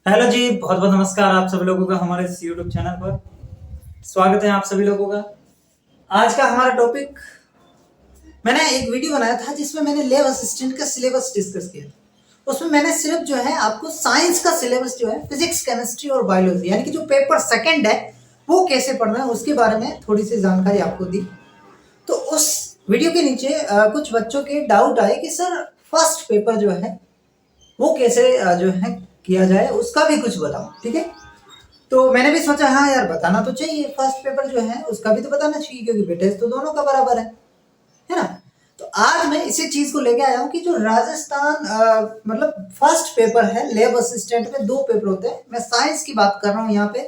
Hello जी, बहुत बहुत नमस्कार आप सभी लोगों का हमारे इस यूट्यूब चैनल पर स्वागत है आप सभी लोगों का। आज का हमारा टॉपिक, मैंने एक वीडियो बनाया था जिसमें मैंने लैब असिस्टेंट का सिलेबस डिस्कस किया था। उसमें मैंने सिर्फ जो है आपको साइंस का सिलेबस जो है फिजिक्स, केमिस्ट्री और बायोलॉजी यानी कि जो पेपर सेकंड है वो कैसे पढ़ना है उसके बारे में थोड़ी सी जानकारी आपको दी। तो उस वीडियो के नीचे कुछ बच्चों के डाउट आए कि सर फर्स्ट पेपर जो है वो कैसे जो है किया जाए, उसका भी कुछ बताओ। ठीक है, तो मैंने भी सोचा हाँ यार बताना तो चाहिए, फर्स्ट पेपर जो है उसका भी तो बताना चाहिए क्योंकि वेटेज तो दोनों का बराबर है ना। तो आज मैं इसी चीज को लेके आया हूँ कि जो राजस्थान मतलब फर्स्ट पेपर है लैब असिस्टेंट में दो पेपर होते हैं, मैं साइंस की बात कर रहा हूँ यहाँ पे।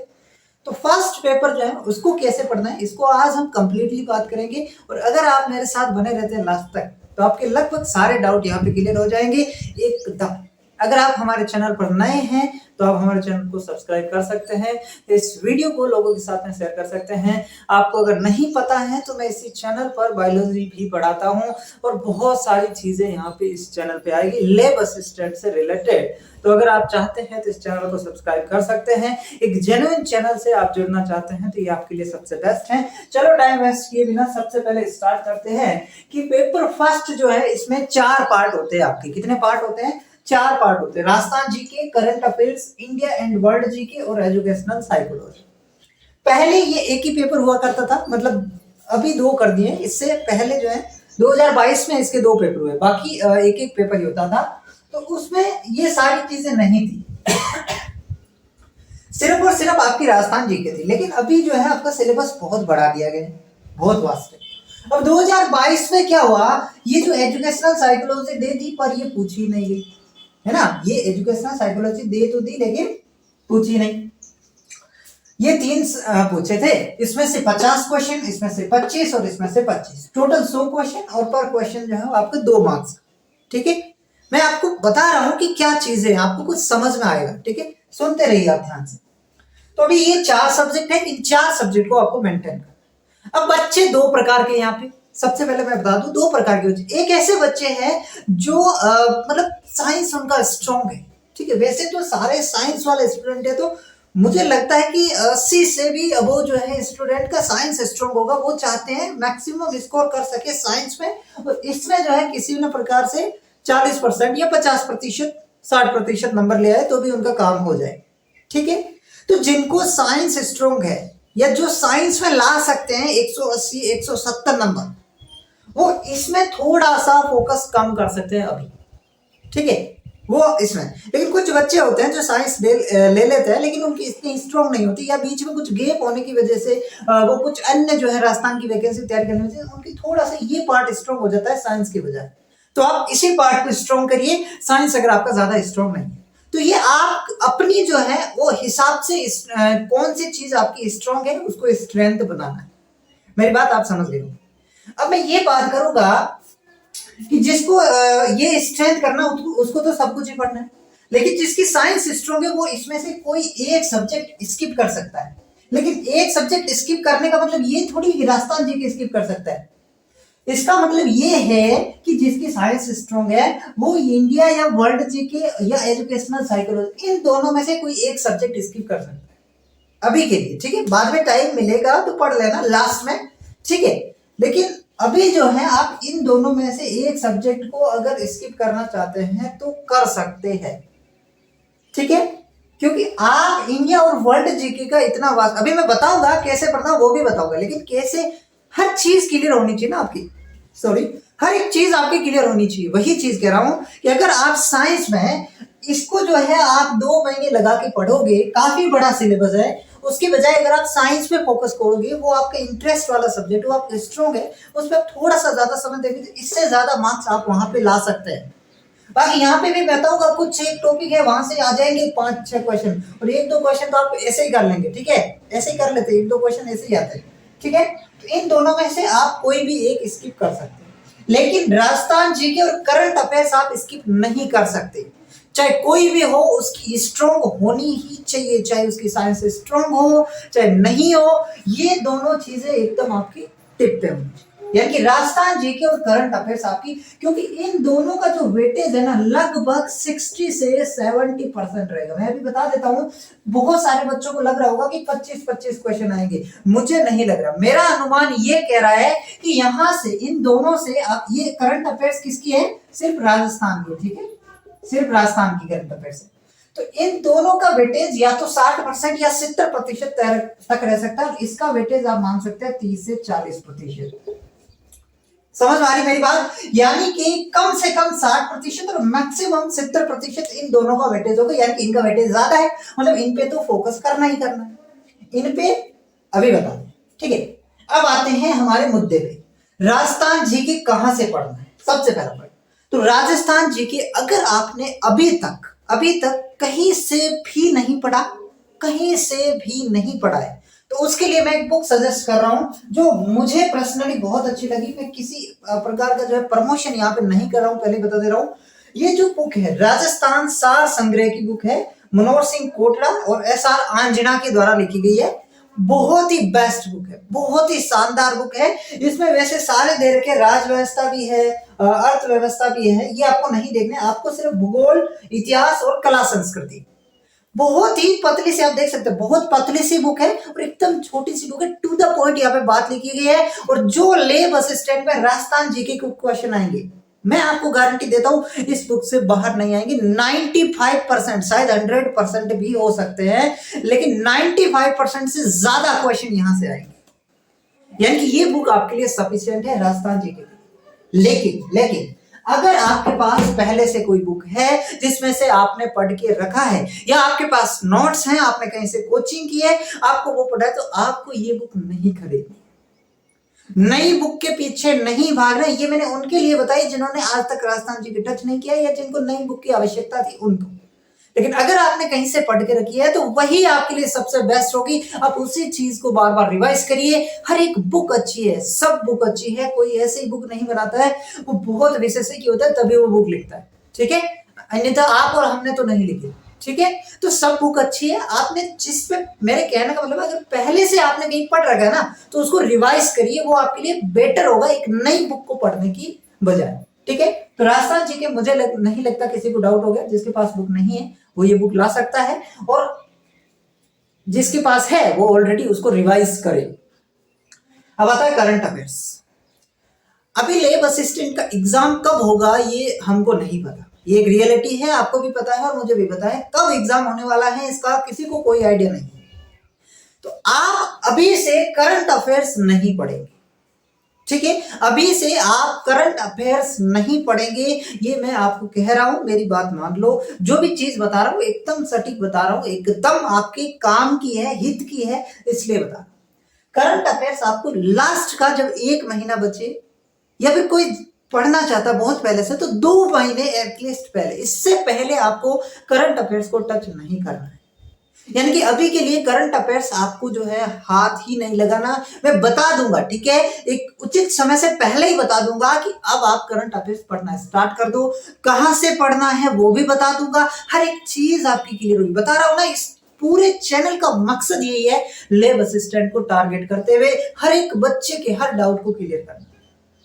तो फर्स्ट पेपर जो है उसको कैसे पढ़ना है इसको आज हम कंप्लीटली बात करेंगे, और अगर आप मेरे साथ बने रहते हैं लास्ट तक तो आपके लगभग सारे डाउट यहाँ पे क्लियर हो जाएंगे एकदम। अगर आप हमारे चैनल पर नए हैं तो आप हमारे चैनल को सब्सक्राइब कर सकते हैं, इस वीडियो को लोगों के साथ में शेयर कर सकते हैं। आपको अगर नहीं पता है तो मैं इसी चैनल पर बायोलॉजी भी पढ़ाता हूं और बहुत सारी चीजें यहाँ पे इस चैनल पे आएगी लैब असिस्टेंट से रिलेटेड। तो अगर आप चाहते हैं तो इस चैनल को सब्सक्राइब कर सकते हैं। एक जेन्युइन चैनल से आप जुड़ना चाहते हैं तो ये आपके लिए सबसे बेस्ट है। चलो टाइम वेस्ट किए बिना सबसे पहले स्टार्ट करते हैं कि पेपर फर्स्ट जो है इसमें 4 पार्ट होते हैं आपके। कितने पार्ट होते हैं? 4 पार्ट होते हैं। Rajasthan GK, current affairs, India and world GK और एजुकेशनल साइकोलॉजी। पहले ये एक ही पेपर हुआ करता था, मतलब अभी 2 कर दिए। इससे पहले जो है 2022 में इसके 2 पेपर हुए, बाकी एक एक पेपर ही होता था। तो उसमें ये सारी चीजें नहीं थी, सिर्फ और सिर्फ आपकी राजस्थान जीके थी। लेकिन अभी जो है आपका सिलेबस बहुत बढ़ा दिया गया है, बहुत वास्ट है। अब 2022 में क्या हुआ, ये जो एजुकेशनल साइकोलॉजी दे दी पर ये पूछी नहीं गई, है ना। ये एजुकेशनल साइकोलॉजी दे तो दी लेकिन पूछी नहीं। ये 3 पूछे थे, इसमें से 50 क्वेश्चन, इसमें से 25 और इसमें से 25, टोटल 100 क्वेश्चन, और पर क्वेश्चन जो है आपको 2 मार्क्स। ठीक है, मैं आपको बता रहा हूं कि क्या चीजें आपको कुछ समझ में आएगा। ठीक है, सुनते रहिए आप ध्यान से। तो अभी ये 4 सब्जेक्ट है, इन 4 सब्जेक्ट को आपको मेंटेन करना। अब बच्चे 2 प्रकार के यहाँ पे, सबसे पहले मैं बता दूं 2 प्रकार के बच्चे। एक ऐसे बच्चे हैं जो मतलब साइंस उनका स्ट्रॉन्ग है। ठीक है, वैसे तो सारे साइंस वाले स्टूडेंट है, तो मुझे लगता है कि 80 से भी अबो जो है स्टूडेंट का साइंस स्ट्रॉन्ग होगा। वो चाहते हैं मैक्सिमम स्कोर कर सके साइंस में, और इसमें जो है किसी न प्रकार से 40% या 50%, 60% नंबर ले आए तो भी उनका काम हो जाए। ठीक है, तो जिनको साइंस स्ट्रॉन्ग है या जो साइंस में ला सकते हैं 180 170 नंबर, वो इसमें थोड़ा सा फोकस कम कर सकते हैं अभी। ठीक है, वो इसमें। लेकिन कुछ बच्चे होते हैं जो साइंस ले लेते हैं लेकिन उनकी इतनी स्ट्रॉन्ग नहीं होती, या बीच में कुछ गैप होने की वजह से वो कुछ अन्य जो है राजस्थान की वैकेंसी तैयार करने से उनकी थोड़ा सा ये पार्ट स्ट्रॉन्ग हो जाता है साइंस की बजाय। तो आप इसी पार्ट को स्ट्रॉन्ग करिए, साइंस अगर आपका ज्यादा स्ट्रॉन्ग नहीं है तो ये आप अपनी जो है वो हिसाब से कौन सी चीज आपकी स्ट्रॉन्ग है उसको स्ट्रेंथ बनाना है। मेरी बात आप समझ गए। अब मैं ये बात करूंगा कि जिसको ये स्ट्रेंथ करना उसको तो सब कुछ ही पढ़ना है, लेकिन जिसकी साइंस स्ट्रॉन्ग है वो इसमें से कोई एक सब्जेक्ट स्किप कर सकता है। लेकिन एक सब्जेक्ट स्किप करने का मतलब ये थोड़ी कि राजस्थान जी के स्किप कर सकता है। इसका मतलब ये है कि जिसकी साइंस स्ट्रॉन्ग है वो इंडिया या वर्ल्ड जी के या एजुकेशनल साइकोलॉजी, इन दोनों में से कोई एक सब्जेक्ट स्किप कर सकता है अभी के लिए। ठीक है, बाद में टाइम मिलेगा तो पढ़ लेना लास्ट में। ठीक है, लेकिन अभी जो है आप इन दोनों में से एक सब्जेक्ट को अगर स्किप करना चाहते हैं तो कर सकते हैं। ठीक है, क्योंकि आप इंडिया और वर्ल्ड जीके का इतना वास्ट, अभी मैं बताऊंगा कैसे पढ़ना वो भी बताऊंगा, लेकिन कैसे हर चीज क्लियर होनी चाहिए ना आपकी, सॉरी हर एक चीज आपकी क्लियर होनी चाहिए। वही चीज कह रहा हूं कि अगर आप साइंस में इसको जो है आप 2 महीने लगा के पढ़ोगे, काफी बड़ा सिलेबस है, उसकी बजाय अगर आप साइंस पे फोकस करोगे, वो आपका इंटरेस्ट वाला सब्जेक्ट, वो आपका स्ट्रॉन्ग है, उस पर थोड़ा सा ज्यादा समय देंगे तो इससे ज्यादा मार्क्स आप वहां पे ला सकते हैं। बाकी यहाँ पे भी बताऊंगा, कुछ एक टॉपिक है वहां से आ जाएंगे 5-6 क्वेश्चन, और 1-2 क्वेश्चन तो आप ऐसे ही कर लेंगे। ठीक है, ऐसे ही कर लेते हैं, 1-2 क्वेश्चन ऐसे ही आते हैं। ठीक है, तो इन दोनों में से आप कोई भी एक स्किप कर सकते हैं, लेकिन राजस्थान जीके और करंट अफेयर्स आप स्किप नहीं कर सकते। चाहे कोई भी हो उसकी स्ट्रॉन्ग होनी ही चाहिए, चाहे उसकी साइंस स्ट्रॉन्ग हो चाहे नहीं हो, ये दोनों चीजें एकदम आपकी टिप पे होनी चाहिए। यानी कि राजस्थान जीके और करंट अफेयर्स आपकी, क्योंकि इन दोनों का जो वेटेज है ना लगभग 60 से 70% रहेगा। मैं अभी बता देता हूं, बहुत सारे बच्चों को लग रहा होगा कि 25-25 क्वेश्चन आएंगे, मुझे नहीं लग रहा। मेरा अनुमान ये कह रहा है कि यहां से इन दोनों से आप, ये करंट अफेयर्स किसकी है, सिर्फ राजस्थान की, ठीक है, सिर्फ राजस्थान की करंट अफेयर्स है। तो इन दोनों का वेटेज या तो 60% या 70% तक रह सकता है, और इसका वेटेज आप मान सकते हैं 30 से 40%। समझ में आ रही मेरी बात? यानी कि कम से कम 60% और मैक्सिमम 70% इन दोनों का वेटेज होगा, यानी कि इनका वेटेज ज्यादा है, मतलब इन पे तो फोकस करना ही करना है, इन पे अभी बता दें, ठीक है। अब आते हैं हमारे मुद्दे पे, राजस्थान जीके कहां से पढ़ना है। सबसे पहला पॉइंट, तो राजस्थान जीके अगर आपने अभी तक कहीं से भी नहीं पढ़ा, कहीं से भी नहीं पढ़ा है, तो उसके लिए मैं एक बुक सजेस्ट कर रहा हूं जो मुझे पर्सनली बहुत अच्छी लगी। मैं किसी प्रकार का जो है प्रमोशन यहाँ पे नहीं कर रहा हूं, पहले बता दे रहा हूं। ये जो बुक है राजस्थान सार संग्रह की बुक है, मनोहर सिंह कोटला और एस.आर. आंजना के द्वारा लिखी गई है। बहुत ही बेस्ट बुक है, बहुत ही शानदार बुक है। इसमें वैसे सारे दे रखे, राज व्यवस्था भी है, अर्थव्यवस्था भी है, ये आपको नहीं देखने, आपको सिर्फ भूगोल, इतिहास और कला संस्कृति। बहुत ही पतली सी, आप देख सकते हैं बहुत पतली सी बुक है और एकदम छोटी सी बुक है, टू द पॉइंट यहाँ पे बात लिखी गई है। और जो ले बस स्टैंड में राजस्थान जीके के क्वेश्चन आएंगे, मैं आपको गारंटी देता हूं इस बुक से बाहर नहीं आएंगे। 95%, शायद 100% भी हो सकते हैं, लेकिन 95% से ज्यादा क्वेश्चन यहां से आएंगे। यानी कि ये बुक आपके लिए सफिशिएंट है राजस्थान जीके के। लेकिन अगर आपके पास पहले से कोई बुक है जिसमें से आपने पढ़ के रखा है, या आपके पास नोट्स हैं, आपने कहीं से कोचिंग की है, आपको वो पढ़ा है, तो आपको ये बुक नहीं खरीदनी, नई बुक के पीछे नहीं भागना। ये मैंने उनके लिए बताई जिन्होंने आज तक राजस्थान जी की टच नहीं किया या जिनको नई बुक की आवश्यकता थी उनको। लेकिन अगर आपने कहीं से पढ़ के रखी है तो वही आपके लिए सबसे बेस्ट होगी। आप उसी चीज को बार बार रिवाइज करिए। हर एक बुक अच्छी है, सब बुक अच्छी है, कोई ऐसी बुक नहीं बनाता है, वो बहुत विशेषज्ञ होता है तभी वो बुक लिखता है, ठीक है, अन्यथा आप और हमने तो नहीं लिखी, ठीक है। तो सब बुक अच्छी है, आपने जिस पे, मेरे कहने का मतलब अगर पहले से आपने कहीं पढ़ रखा है ना तो उसको रिवाइज करिए, वो आपके लिए बेटर होगा एक नई बुक को पढ़ने की बजाय, ठीक है। तो राजस्थान जी के मुझे नहीं लगता किसी को डाउट हो गया, जिसके पास बुक नहीं है वो ये बुक ला सकता है, और जिसके पास है वो ऑलरेडी उसको रिवाइज करे। अब आता है करंट अफेयर्स। अभी लेब असिस्टेंट का एग्जाम कब होगा ये हमको नहीं पता, ये एक रियलिटी है, आपको भी पता है और मुझे भी पता है। कब एग्जाम होने वाला है इसका किसी को कोई आइडिया नहीं है। तो आप अभी से करंट अफेयर्स नहीं पढ़ेंगे, ठीक है, अभी से आप करंट अफेयर्स नहीं पढ़ेंगे, ये मैं आपको कह रहा हूं, मेरी बात मान लो। जो भी चीज बता रहा हूं एकदम सटीक बता रहा हूं, एकदम आपके काम की है, हित की है, इसलिए बता रहा हूं। करंट अफेयर्स आपको लास्ट का जब 1 महीना बचे, या फिर कोई पढ़ना चाहता बहुत पहले से, तो 2 महीने एटलीस्ट पहले, इससे पहले आपको करंट अफेयर्स को टच नहीं करना है। यानी कि अभी के लिए करंट अफेयर्स आपको जो है हाथ ही नहीं लगाना। मैं बता दूंगा, ठीक है, एक उचित समय से पहले ही बता दूंगा कि अब आप करंट अफेयर्स पढ़ना स्टार्ट कर दो, कहां से पढ़ना है वो भी बता दूंगा, हर एक चीज आपकी क्लियर होगी। बता रहा हूं ना, इस पूरे चैनल का मकसद यही है, लैब असिस्टेंट को टारगेट करते हुए हर एक बच्चे के हर डाउट को क्लियर करना,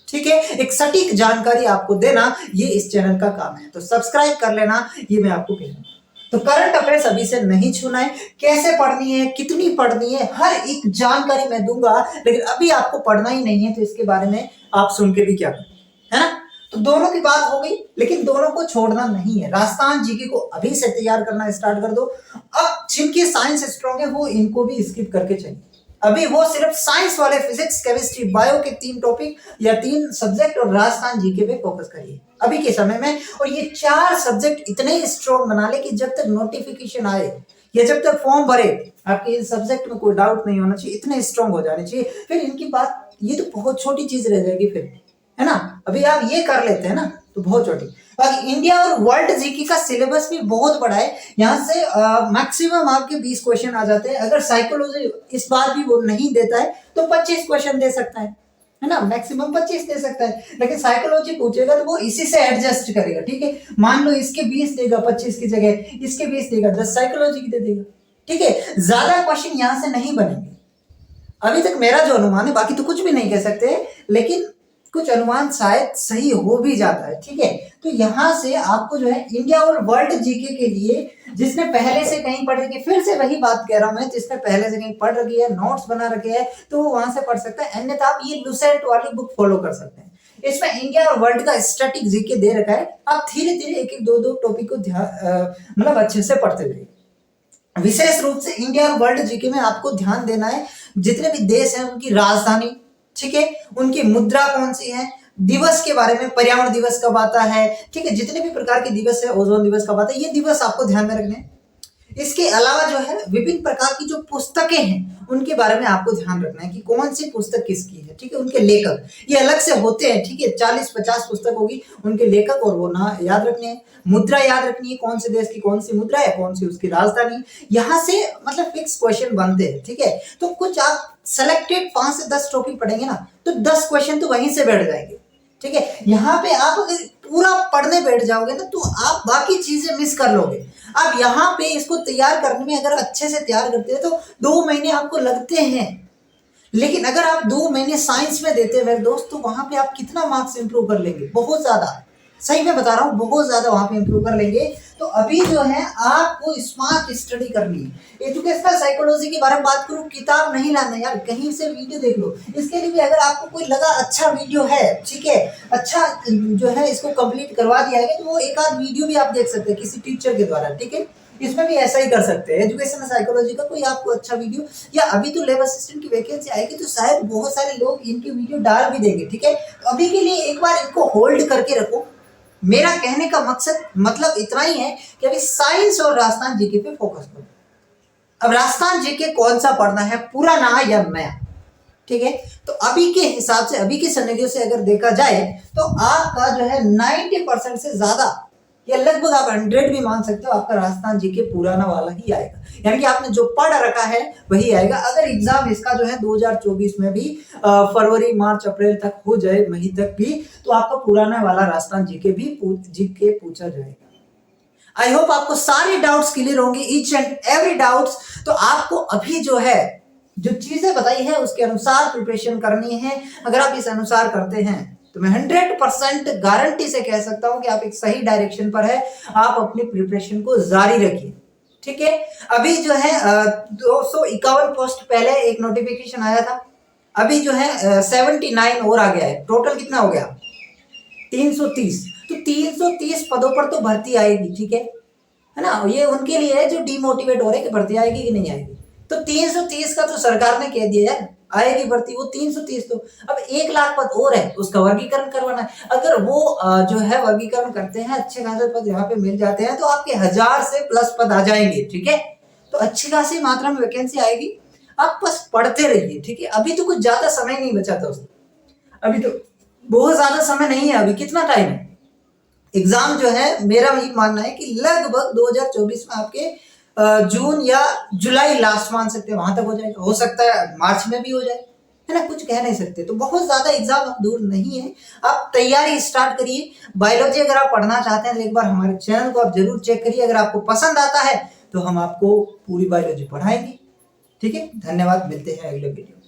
ठीक है, एक सटीक जानकारी आपको देना, ये इस चैनल का काम है। तो सब्सक्राइब कर लेना, ये मैं आपको कह रहा हूं। तो करंट अफेयर्स अभी से नहीं छूना है, कैसे पढ़नी है, कितनी पढ़नी है, हर एक जानकारी मैं दूंगा, लेकिन अभी आपको पढ़ना ही नहीं है तो इसके बारे में आप सुन के भी क्या करें, है ना। तो दोनों की बात हो गई, लेकिन दोनों को छोड़ना नहीं है। राजस्थान जीके को अभी से तैयार करना स्टार्ट कर दो। अब जिनकी साइंस स्ट्रॉन्ग है वो इनको भी स्किप करके चलिए, अभी वो सिर्फ साइंस वाले फिजिक्स, केमिस्ट्री, बायो के 3 टॉपिक या 3 सब्जेक्ट और राजस्थान जीके पे फोकस करिए अभी के समय में। और ये 4 सब्जेक्ट इतने स्ट्रॉन्ग बना ले कि जब तक नोटिफिकेशन आए या जब तक फॉर्म भरे, आपके इस सब्जेक्ट में कोई डाउट नहीं होना चाहिए, इतने स्ट्रॉन्ग हो जाने चाहिए। फिर इनकी बात, ये तो बहुत छोटी चीज रह जाएगी फिर, है ना। अभी आप ये कर लेते हैं ना तो बहुत छोटी। बाकी इंडिया और वर्ल्ड जीके का सिलेबस भी बहुत बड़ा है, यहाँ से मैक्सिमम आपके 20 क्वेश्चन आ जाते हैं। अगर साइकोलॉजी इस बार भी वो नहीं देता है तो 25 क्वेश्चन दे सकता है ना, मैक्सिमम 25 दे सकता है। लेकिन साइकोलॉजी पूछेगा तो वो इसी से एडजस्ट करेगा, ठीक है। मान लो इसके 20 देगा 25 की जगह, इसके 20 देगा 10 साइकोलॉजी की दे देगा, ठीक है। ज्यादा क्वेश्चन यहाँ से नहीं बनेंगे, अभी तक मेरा जो अनुमान है, बाकी तो कुछ भी नहीं कह सकते, लेकिन कुछ अनुमान शायद सही हो भी जाता है, ठीक है। तो यहाँ से आपको जो है इंडिया और वर्ल्ड जीके के लिए जिसने पहले से कहीं पढ़ रखी है, फिर से वही बात कह रहा हूं मैं, जिसने पहले से कहीं पढ़ रखी है, नोट्स बना रखे हैं, तो वो वहां से पढ़ सकता है, अन्यथा आप ये लुसेंट वाली बुक फॉलो कर सकते हैं। इसमें इंडिया और वर्ल्ड का स्टैटिक जीके दे रखा है, आप धीरे धीरे एक एक दो दो टॉपिक को मतलब अच्छे से पढ़ते जाइए। विशेष रूप से इंडिया और वर्ल्ड जीके में आपको ध्यान देना है जितने भी देश हैं उनकी राजधानी, ठीक है, उनकी मुद्रा कौन सी है, दिवस के बारे में, पर्यावरण दिवस कब आता है, ठीक है, जितने भी प्रकार के दिवस है, ओजोन दिवस कब आता है, ये दिवस आपको ध्यान में रखने हैं। इसके अलावा जो है विभिन्न प्रकार की जो पुस्तकें हैं उनके बारे में आपको ध्यान रखना है कि कौन सी पुस्तक किसकी है, ठीक है, उनके लेखक ये अलग से होते हैं, ठीक है, 40-50 पुस्तक होगी, उनके लेखक और वो ना याद रखने हैं। मुद्रा याद रखनी है, कौन से देश की कौन सी मुद्रा है, कौन सी उसकी राजधानी, यहाँ से मतलब फिक्स क्वेश्चन बनते हैं, ठीक है। तो कुछ आप सेलेक्टेड 5 से 10 टॉपिक पढ़ेंगे ना तो 10 क्वेश्चन तो वहीं से बैठ जाएंगे, ठीक है। यहाँ पे आप अगर पूरा पढ़ने बैठ जाओगे ना तो आप बाकी चीजें मिस कर लोगे। आप यहाँ पे इसको तैयार करने में अगर अच्छे से तैयार करते हैं तो 2 महीने आपको लगते हैं, लेकिन अगर आप 2 महीने साइंस में देते हैं मेरे दोस्त तो वहां पे आप कितना मार्क्स इंप्रूव कर लेंगे, बहुत ज्यादा, सही में बता रहा हूँ, बहुत ज्यादा वहां पे इंप्रूव कर लेंगे। तो अभी जो है आपको स्मार्ट स्टडी करनी है। एजुकेशनल साइकोलॉजी के बारे में बात करूँ, किताब नहीं लाना यार, कहीं से वीडियो देख लो। इसके लिए भी अगर आपको कोई लगा अच्छा वीडियो है, ठीक है, अच्छा जो है इसको कंप्लीट करवा दिया है तो वो एक आध वीडियो भी आप देख सकते हैं किसी टीचर के द्वारा, ठीक है। इसमें भी ऐसा ही कर सकते हैं, एजुकेशनल साइकोलॉजी का कोई आपको अच्छा वीडियो, या अभी तो लैब असिस्टेंट की वैकेंसी आएगी तो शायद बहुत सारे लोग इनकी वीडियो डाल भी देंगे, ठीक है। तो अभी के लिए एक बार इनको होल्ड करके रखो। मेरा कहने का मकसद मतलब इतना ही है कि अभी साइंस और राजस्थान जीके पे फोकस करो। अब राजस्थान जीके कौन सा पढ़ना है, पुराना या नया, ठीक है। तो अभी के हिसाब से, अभी के सिनेरियो से अगर देखा जाए तो आपका जो है 90% से ज्यादा या लगभग आप 100 भी मान सकते हो, आपका राजस्थान जीके पुराना वाला ही आएगा, यानी कि आपने जो पढ़ रखा है वही आएगा। अगर एग्जाम इसका जो है 2024 में भी फरवरी मार्च अप्रैल तक हो जाए, मई तक भी, तो आपका पुराना वाला राजस्थान जीके भी जीके पूछा जाएगा। आई होप आपको सारे डाउट्स क्लियर होंगे, ईच एंड एवरी डाउट्स। तो आपको अभी जो है जो चीजें बताई है उसके अनुसार प्रिपरेशन करनी है। अगर आप इस अनुसार करते हैं तो मैं 100% गारंटी से कह सकता हूं कि आप एक सही डायरेक्शन पर है। आप अपनी प्रिपरेशन को जारी रखिए, ठीक है। अभी जो है 251 पोस्ट, पहले एक नोटिफिकेशन आया था, अभी जो है 79 और आ गया है, टोटल कितना हो गया 330। तो 330 पदों पर तो भर्ती आएगी, ठीक है ना। ये उनके लिए है जो डिमोटिवेट हो रहे हैं कि भर्ती आएगी कि नहीं आएगी। तो 330 का तो सरकार ने कह दिया यार आएगी भर्ती, वो 330। तो अब 1 लाख पद और है, उसका वर्गीकरण करवाना है। अगर वो जो है वर्गीकरण करते हैं, अच्छे खासे पद यहाँ पे मिल जाते हैं तो आपके 1000 से प्लस पद आ जाएंगे, ठीक है। तो अच्छी खासी मात्रा में वैकेंसी आएगी, आप बस पढ़ते रहिए, ठीक है। अभी तो कुछ ज्यादा समय नहीं बचा था उसमें, अभी तो बहुत ज्यादा समय नहीं है, अभी कितना टाइम है। एग्जाम जो है मेरा ये मानना है कि लगभग 2024 में आपके जून या जुलाई लास्ट मान सकते हैं, वहां तक हो जाएगा, हो सकता है मार्च में भी हो जाए, है ना, कुछ कह नहीं सकते। तो बहुत ज्यादा एग्जाम अब दूर नहीं है, आप तैयारी स्टार्ट करिए। बायोलॉजी अगर आप पढ़ना चाहते हैं तो एक बार हमारे चैनल को आप जरूर चेक करिए, अगर आपको पसंद आता है तो हम आपको पूरी बायोलॉजी पढ़ाएंगे, ठीक है। धन्यवाद, मिलते हैं अगले वीडियो।